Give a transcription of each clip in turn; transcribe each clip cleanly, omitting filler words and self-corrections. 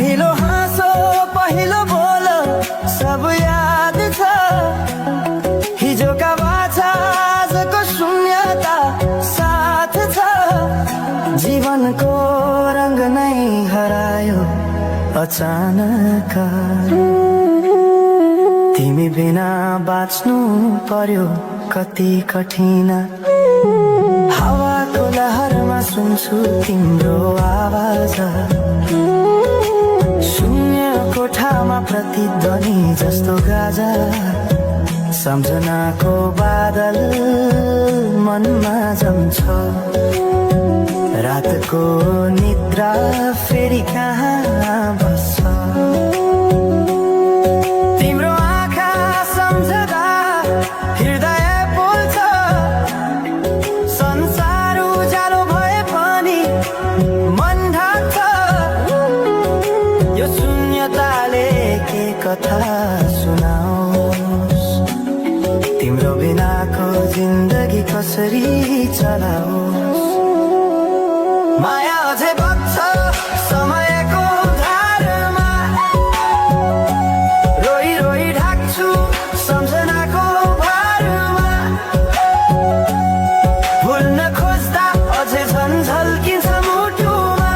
पहिलो हाँसो पहिलो बोल सब याद छ। हिजोका बाछा आजको शून्यता साथ छ। जीवनको रंग नै हरायो अचानक। तिमी बिना बाँच्नु पर्यो कति कठिन। हावाको लहरमा सुन्छु तिम्रो आवाज। शून्य कोठामा प्रतिध्वनि जस्तो गाजा। सम्झनाको बादल मनमा जम्छ। रातको निद्रा फेरि कहाँ बस्छ। तिम्रो आँखा सम्झदा हृदय बोल्छ। संसार उज्यालो भए पनि मन ढाक्छ। यो शून्यताले के कथा सुनाओस्। तिम्रो बिनाको जिन्दगी कसरी चलाओस्। माया अझै बग्छ समयको धारमा। रोई रोई ढाक्छु सम्झनाको भारमा। भुल्न खोज्दा अझै झल्किन्छ मुटुमा।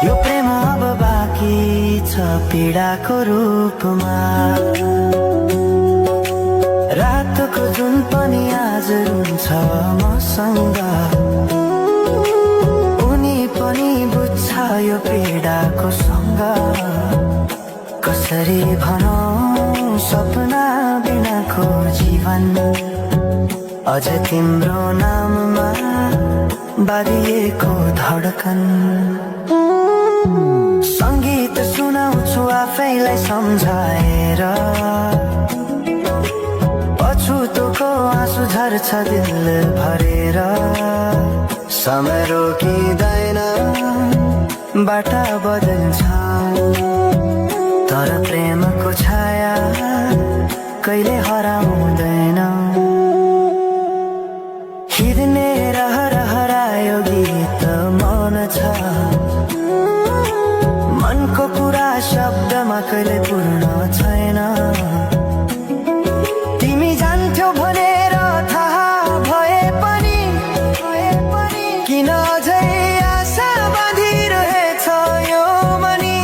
यो प्रेम अब बाँकी छ पीडाको रूपमा। रातको जुन पनि आज रुन्छ मसँग। उनी पनि बुझ्छ यो पीडाको सँग। कसरी भनौं सपना बिनाको जीवन। अझ तिम्रो नाममा बारिएको धडकन। संगीत सुनाउँछु आफैलाई सम्झाएर। पछुतोको आँसु झर्छ दिल भरेर। समय रोकिँदैन बाटा बदल्छ। तर प्रेमको छाया कहिले हराउँदैन। हिँड्ने रहर हरायो गीत मन छ। मनको कुरा शब्दमा कहिले पूर्ण छैन। तिमी जान्थ्यौ भनेर थाहा भए पनि किन अझै आशा बाँधिरहेछ यो मनी।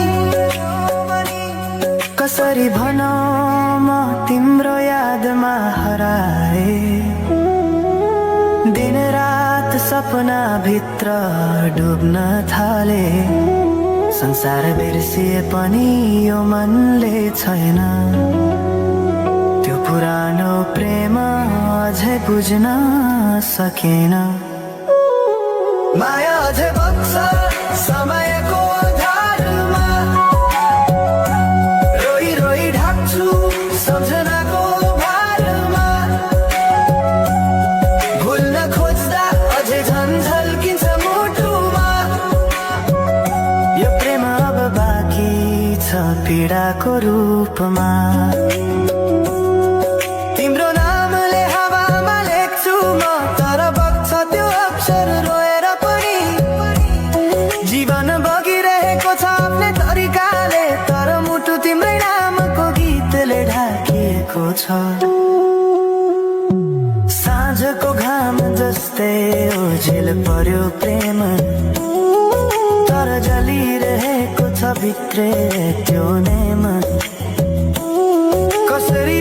कसरी भनौं म तिम्रो यादमा हराए। दिन रात सपना भित्र डुब्न थाले। संसार बिर्सिए पनि यो मनले छैन। त्यो पुरानो प्रेम अझै बुझ्न सकेन। माया अझै बग्छ समयको धारमा। रोई रोई ढाक्छु सम्झनाको भारमा। भुल्न खोज्दा अझै झल्किन्छ मुटुमा। यो प्रेम अब बाँकी छ पीडाको रूपमा। तिम्रो नामले हावामा लेख्छु म तर बग्छ त्यो अक्षर रोएर पनि। जीवन बगिरहेको छ आफ्नै तरिकाले तर मुटु तिम्रै नामको गीतले ढाकिएको छ। साँझको घाम जस्तै ओझेल पर्यो प्रेम। तर जलिरहेको छ भित्रै त्यो नेम। कसरी